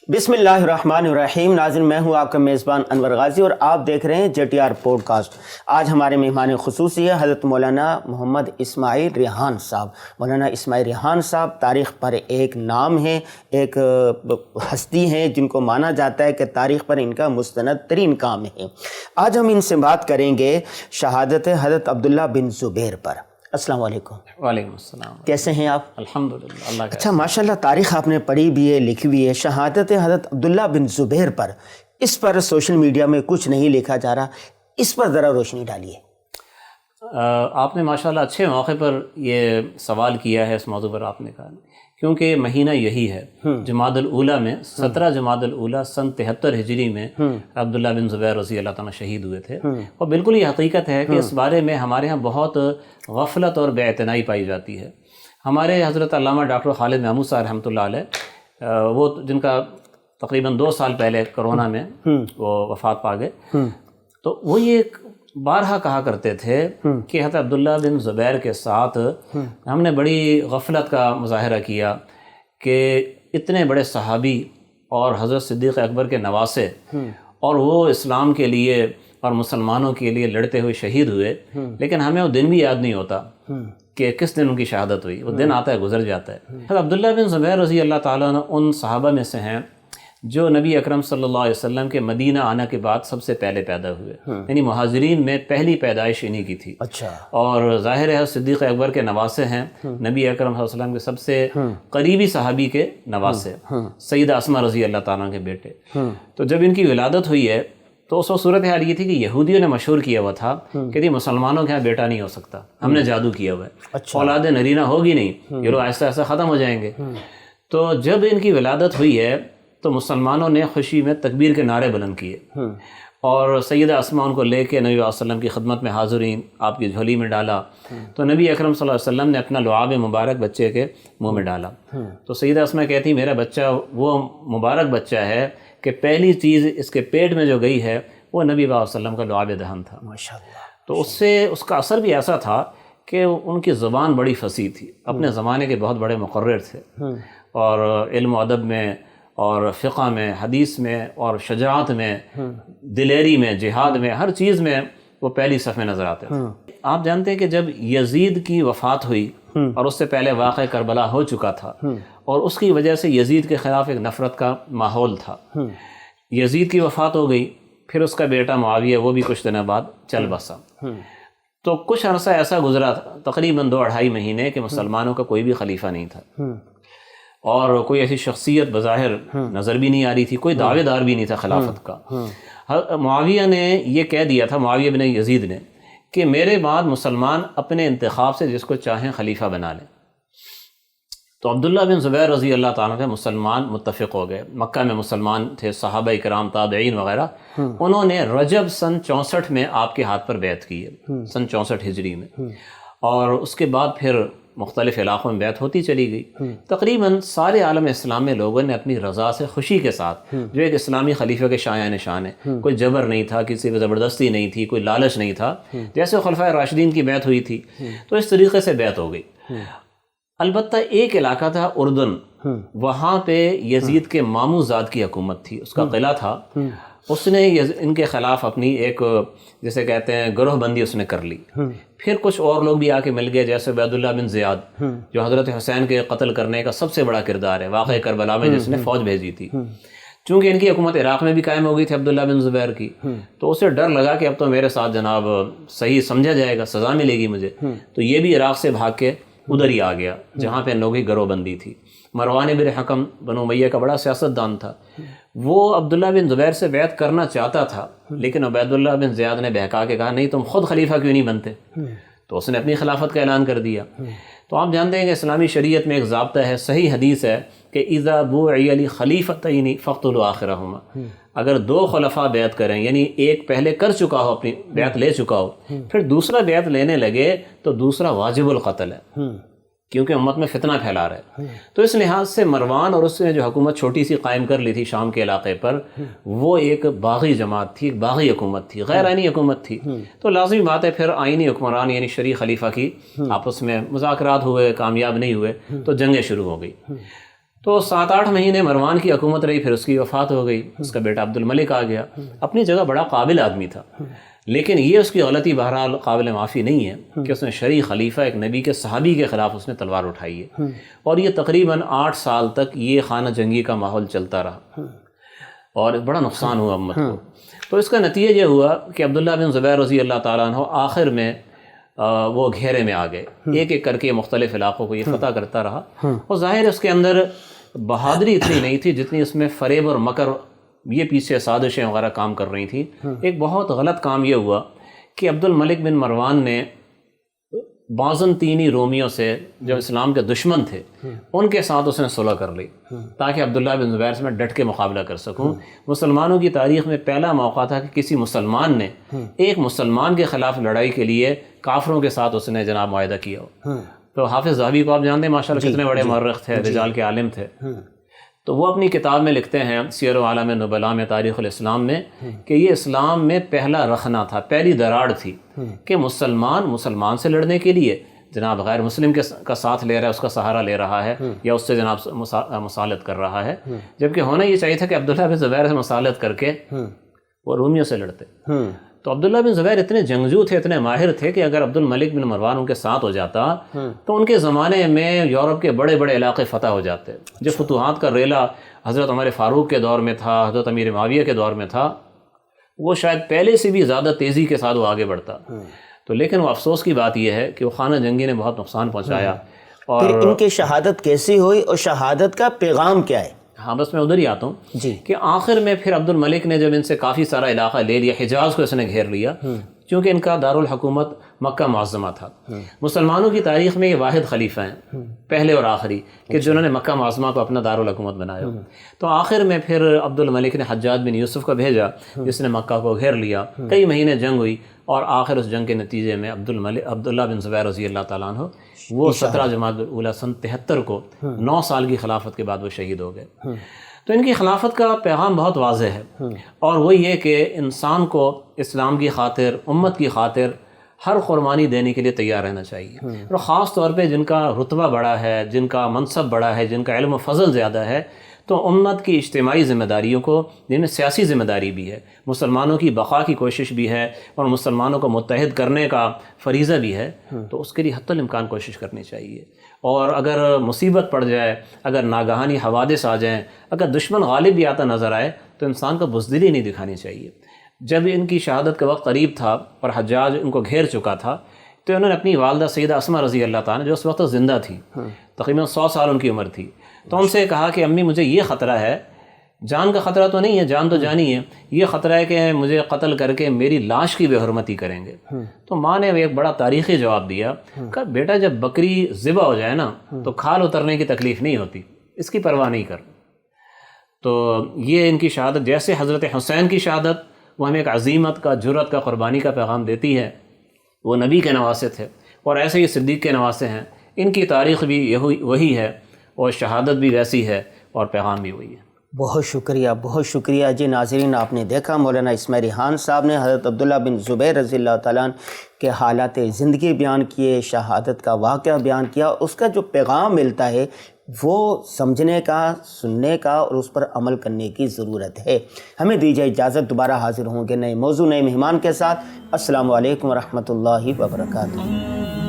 بسم اللہ الرحمن الرحیم۔ ناظرین، میں ہوں آپ کا میزبان انور غازی اور آپ دیکھ رہے ہیں JTR پوڈ کاسٹ۔ آج ہمارے مہمان خصوصی ہے حضرت مولانا محمد اسماعیل ریحان صاحب۔ مولانا اسماعیل ریحان صاحب تاریخ پر ایک نام ہے، ایک ہستی ہیں جن کو مانا جاتا ہے کہ تاریخ پر ان کا مستند ترین کام ہے۔ آج ہم ان سے بات کریں گے شہادت حضرت عبداللہ بن زبیر پر۔ السلام علیکم۔ وعلیکم السلام۔ کیسے ہیں آپ؟ الحمدللہ، اللہ کا اچھا، ماشاءاللہ تاریخ آپ نے پڑھی بھی ہے، لکھی بھی ہے۔ شہادت حضرت عبداللہ بن زبیر پر، اس پر سوشل میڈیا میں کچھ نہیں لکھا جا رہا، اس پر ذرا روشنی ڈالیے۔ آپ نے ماشاءاللہ اچھے موقع پر یہ سوال کیا ہے، اس موضوع پر آپ نے کہا، کیونکہ مہینہ یہی ہے جمادی الاولیٰ میں 17 جمادی الاولیٰ سن 73 ہجری میں عبداللہ بن زبیر رضی اللہ تعالیٰ شہید ہوئے تھے۔ اور بالکل یہ حقیقت ہے کہ اس بارے میں ہمارے ہاں بہت غفلت اور بے اعتنائی پائی جاتی ہے۔ ہمارے حضرت علامہ ڈاکٹر خالد محمود صاحب رحمۃ اللہ علیہ، وہ جن کا تقریباً 2 سال پہلے کرونا میں وہ وفات پا گئے، تو وہ یہ بارہا کہا کرتے تھے کہ حضرت عبداللہ بن زبیر کے ساتھ ہم نے بڑی غفلت کا مظاہرہ کیا کہ اتنے بڑے صحابی اور حضرت صدیق اکبر کے نواسے، اور وہ اسلام کے لیے اور مسلمانوں کے لیے لڑتے ہوئے شہید ہوئے، لیکن ہمیں وہ دن بھی یاد نہیں ہوتا کہ کس دن ان کی شہادت ہوئی۔ وہ دن آتا ہے، گزر جاتا ہے۔ حضرت عبداللہ بن زبیر رضی اللہ تعالیٰ عنہ ان صحابہ میں سے ہیں جو نبی اکرم صلی اللہ علیہ وسلم کے مدینہ آنے کے بعد سب سے پہلے پیدا ہوئے، یعنی مہاجرین میں پہلی پیدائش انہی کی تھی۔ اچھا۔ اور ظاہر ہے صدیق اکبر کے نواسے ہیں، نبی اکرم صلی اللہ علیہ وسلم کے سب سے قریبی صحابی کے نواسے، سیدہ اسماء رضی اللہ تعالیٰ کے بیٹے۔ تو جب ان کی ولادت ہوئی ہے تو اس وقت صورتحال یہ تھی کہ یہودیوں نے مشہور کیا ہوا تھا کہ یہ مسلمانوں کے یہاں بیٹا نہیں ہو سکتا، ہم نے جادو کیا ہوا ہے، اولاد نرینہ ہوگی نہیں، یہ لوگ آہستہ آہستہ ختم ہو جائیں گے۔ تو جب ان کی ولادت ہوئی ہے تو مسلمانوں نے خوشی میں تکبیر کے نعرے بلند کیے، اور سیدہ اسماء ان کو لے کے نبی صلی اللہ علیہ وسلم کی خدمت میں حاضر ہوئیں، آپ کی جھولی میں ڈالا، تو نبی اکرم صلی اللہ علیہ وسلم نے اپنا لعاب مبارک بچے کے منہ میں ڈالا۔ تو سیدہ اسماء کہتی میرا بچہ وہ مبارک بچہ ہے کہ پہلی چیز اس کے پیٹ میں جو گئی ہے وہ نبی صلی اللہ علیہ وسلم کا لعاب دہن تھا۔ ماشاءاللہ۔ تو اس سے اس کا اثر بھی ایسا تھا کہ ان کی زبان بڑی فصیح تھی، اپنے زمانے کے بہت بڑے مقرر تھے، اور علم و ادب میں اور فقہ میں، حدیث میں اور شجاعت میں، دلیری میں، جہاد میں، ہر چیز میں وہ پہلی صف میں نظر آتے تھے۔ آپ جانتے ہیں کہ جب یزید کی وفات ہوئی اور اس سے پہلے واقع کربلا ہو چکا تھا، اور اس کی وجہ سے یزید کے خلاف ایک نفرت کا ماحول تھا۔ یزید کی وفات ہو گئی، پھر اس کا بیٹا معاویہ وہ بھی کچھ دنوں بعد چل بسا، تو کچھ عرصہ ایسا گزرا تقریباً 2-2.5 مہینے کہ مسلمانوں کا کوئی بھی خلیفہ نہیں تھا، اور کوئی ایسی شخصیت بظاہر نظر بھی نہیں آ رہی تھی، کوئی دعوے دار بھی نہیں تھا خلافت کا۔ معاویہ نے یہ کہہ دیا تھا، معاویہ بن یزید نے، کہ میرے بعد مسلمان اپنے انتخاب سے جس کو چاہیں خلیفہ بنا لیں۔ تو عبداللہ بن زبیر رضی اللہ تعالیٰ کے مسلمان متفق ہو گئے، مکہ میں مسلمان تھے، صحابہ کرام، تابعین وغیرہ، انہوں نے رجب سن 64 میں آپ کے ہاتھ پر بیعت کی ہے، سن 64 ہجری میں، اور اس کے بعد پھر مختلف علاقوں میں بیعت ہوتی چلی گئی۔ تقریباً سارے عالم اسلام میں لوگوں نے اپنی رضا سے، خوشی کے ساتھ، جو ایک اسلامی خلیفہ کے شایان نشان ہے، کوئی جبر نہیں تھا، کسی پہ زبردستی نہیں تھی، کوئی لالچ نہیں تھا، جیسے خلفائے راشدین کی بیعت ہوئی تھی، تو اس طریقے سے بیعت ہو گئی۔ البتہ ایک علاقہ تھا اردن، وہاں پہ یزید کے ماموں زاد کی حکومت تھی، اس کا قلعہ تھا، اس نے ان کے خلاف اپنی ایک جیسے کہتے ہیں گروہ بندی اس نے کر لی۔ پھر کچھ اور لوگ بھی آ کے مل گئے، جیسے عبیداللہ بن زیاد جو حضرت حسین کے قتل کرنے کا سب سے بڑا کردار ہے، واقعہ کربلا میں جس نے فوج بھیجی تھی۔ چونکہ ان کی حکومت عراق میں بھی قائم ہو گئی تھی عبداللہ بن زبیر کی، تو اسے ڈر لگا کہ اب تو میرے ساتھ جناب صحیح سمجھا جائے گا، سزا ملے گی مجھے، تو یہ بھی عراق سے بھاگ کے ادھر ہی آ گیا جہاں پہ ان لوگوں کی گروہ بندی تھی۔ مروان بن حکم بنو امیہ کا بڑا سیاستدان تھا، وہ عبداللہ بن زبیر سے بیعت کرنا چاہتا تھا، لیکن عبیداللہ بن زیاد نے بہکا کے کہا نہیں تم خود خلیفہ کیوں نہیں بنتے، تو اس نے اپنی خلافت کا اعلان کر دیا۔ تو آپ جانتے ہیں کہ اسلامی شریعت میں ایک ضابطہ ہے، صحیح حدیث ہے کہ اذا بوعی علی خلیفتین فاقتلوا آخرہما، اگر 2 خلفاء بیعت کریں، یعنی ایک پہلے کر چکا ہو، اپنی بیعت لے چکا ہو، پھر دوسرا بیعت لینے لگے تو دوسرا واجب القتل ہے، کیونکہ امت میں فتنہ پھیلا رہا ہے۔ تو اس لحاظ سے مروان اور اس نے جو حکومت چھوٹی سی قائم کر لی تھی شام کے علاقے پر، وہ ایک باغی جماعت تھی، ایک باغی حکومت تھی، غیر آئینی حکومت تھی۔ تو لازمی بات ہے پھر آئینی حکمران یعنی شرعی خلیفہ کی آپس میں مذاکرات ہوئے، کامیاب نہیں ہوئے، تو جنگیں شروع ہو گئی۔ تو 7-8 مہینے مروان کی حکومت رہی، پھر اس کی وفات ہو گئی، اس کا بیٹا عبد الملک آ گیا، اپنی جگہ بڑا قابل آدمی تھا، لیکن یہ اس کی غلطی بہرحال قابل معافی نہیں ہے کہ اس نے شرعی خلیفہ ایک نبی کے صحابی کے خلاف اس نے تلوار اٹھائی ہے، اور یہ تقریباً 8 سال تک یہ خانہ جنگی کا ماحول چلتا رہا اور بڑا نقصان ہوا امت کو۔ تو اس کا نتیجہ یہ ہوا کہ عبداللہ بن زبیر رضی اللہ تعالیٰ عنہ آخر میں وہ گھیرے میں آ گئے، ایک ایک کر کے مختلف علاقوں کو یہ فتح کرتا رہا، اور ظاہر اس کے اندر بہادری اتنی نہیں تھی جتنی اس میں فریب اور مکر، یہ پیچھے سازشیں وغیرہ کام کر رہی تھیں۔ ایک بہت غلط کام یہ ہوا کہ عبد الملک بن مروان نے بازنطینی رومیوں سے جو اسلام کے دشمن تھے ان کے ساتھ اس نے صلح کر لی تاکہ عبداللہ بن زبیر سے میں ڈٹ کے مقابلہ کر سکوں۔ مسلمانوں کی تاریخ میں پہلا موقع تھا کہ کسی مسلمان نے ایک مسلمان کے خلاف لڑائی کے لیے کافروں کے ساتھ اس نے جناب معاہدہ کیا ہو۔ تو حافظ ذہبی کو آپ جانتے ہیں ماشاءاللہ کتنے بڑے مورخ تھے، رجال کے عالم تھے، تو وہ اپنی کتاب میں لکھتے ہیں سیر و عالم نبلاء میں تاریخ الاسلام میں کہ یہ اسلام میں پہلا رخنہ تھا، پہلی دراڑ تھی کہ مسلمان سے لڑنے کے لیے جناب غیر مسلم کا ساتھ لے رہا ہے، اس کا سہارا لے رہا ہے یا اس سے جناب مصالحت کر رہا ہے، جبکہ ہونا یہ چاہیے تھا کہ عبداللہ بن زبیر سے مصالحت کر کے وہ رومیوں سے لڑتے۔ تو عبداللہ بن زبیر اتنے جنگجو تھے، اتنے ماہر تھے کہ اگر عبد الملک بن مروان ان کے ساتھ ہو جاتا تو ان کے زمانے میں یورپ کے بڑے بڑے علاقے فتح ہو جاتے۔ جو فتوحات کا ریلا حضرت عمر فاروق کے دور میں تھا، حضرت امیر معاویہ کے دور میں تھا، وہ شاید پہلے سے بھی زیادہ تیزی کے ساتھ وہ آگے بڑھتا۔ تو لیکن وہ افسوس کی بات یہ ہے کہ وہ خانہ جنگی نے بہت نقصان پہنچایا۔ اور پھر ان کی شہادت کیسی ہوئی اور شہادت کا پیغام کیا ہے؟ ہاں بس میں ادھر ہی آتا ہوں جی کہ آخر میں پھر عبد الملک نے جب ان سے کافی سارا علاقہ لے لیا، حجاز کو اس نے گھیر لیا، کیونکہ ان کا دارالحکومت مکہ معظمہ تھا۔ مسلمانوں کی تاریخ میں یہ واحد خلیفہ ہیں، پہلے اور آخری، کہ جنہوں نے مکہ معظمہ کو اپنا دارالحکومت بنایا۔ تو آخر میں پھر عبد الملک نے حجاج بن یوسف کو بھیجا جس نے مکہ کو گھیر لیا، کئی مہینے جنگ ہوئی، اور آخر اس جنگ کے نتیجے میں عبداللہ بن زبیر رضی اللہ تعالیٰ عنہ وہ 17 جمادی الاولیٰ سن 73 کو 9 سال کی خلافت کے بعد وہ شہید ہو گئے۔ تو ان کی خلافت کا پیغام بہت واضح ہے، اور وہ یہ کہ انسان کو اسلام کی خاطر، امت کی خاطر ہر قربانی دینے کے لیے تیار رہنا چاہیے، اور خاص طور پہ جن کا رتبہ بڑا ہے، جن کا منصب بڑا ہے، جن کا علم و فضل زیادہ ہے، تو امت کی اجتماعی ذمہ داریوں کو، جن میں سیاسی ذمہ داری بھی ہے، مسلمانوں کی بقا کی کوشش بھی ہے، اور مسلمانوں کو متحد کرنے کا فریضہ بھی ہے، تو اس کے لیے حتی الامکان کوشش کرنی چاہیے۔ اور اگر مصیبت پڑ جائے، اگر ناگہانی حوادث آ جائیں، اگر دشمن غالب بھی آتا نظر آئے، تو انسان کو بزدلی نہیں دکھانی چاہیے۔ جب ان کی شہادت کا وقت قریب تھا اور حجاج ان کو گھیر چکا تھا، تو انہوں نے اپنی والدہ سیدہ اسماء رضی اللہ تعالیٰ جو اس وقت زندہ تھی، تقریباً 100 سال ان کی عمر تھی، تو ان سے کہا کہ امی مجھے یہ خطرہ ہے، جان کا خطرہ تو نہیں ہے، جان تو جانی ہے، یہ خطرہ ہے کہ مجھے قتل کر کے میری لاش کی بے حرمتی کریں گے۔ تو ماں نے ایک بڑا تاریخی جواب دیا کہ بیٹا جب بکری ذبح ہو جائے نا تو کھال اترنے کی تکلیف نہیں ہوتی، اس کی پرواہ نہیں کر۔ تو یہ ان کی شہادت، جیسے حضرت حسین کی شہادت وہ ہمیں ایک عظیمت کا، جرأت کا، قربانی کا پیغام دیتی ہے، وہ نبی کے نواسے تھے، اور ایسے ہی صدیق کے نواسے ہیں، ان کی تاریخ بھی وہی ہے، اور شہادت بھی ویسی ہے، اور پیغام بھی وہی ہے۔ بہت شکریہ، بہت شکریہ جی۔ ناظرین، آپ نے دیکھا مولانا اسماعیل ریحان صاحب نے حضرت عبداللہ بن زبیر رضی اللہ تعالیٰ عنہ کے حالات زندگی بیان کیے، شہادت کا واقعہ بیان کیا، اس کا جو پیغام ملتا ہے وہ سمجھنے کا، سننے کا، اور اس پر عمل کرنے کی ضرورت ہے۔ ہمیں دیجیے اجازت، دوبارہ حاضر ہوں گے نئے موضوع، نئے مہمان کے ساتھ۔ السلام علیکم ورحمۃ اللہ وبرکاتہ۔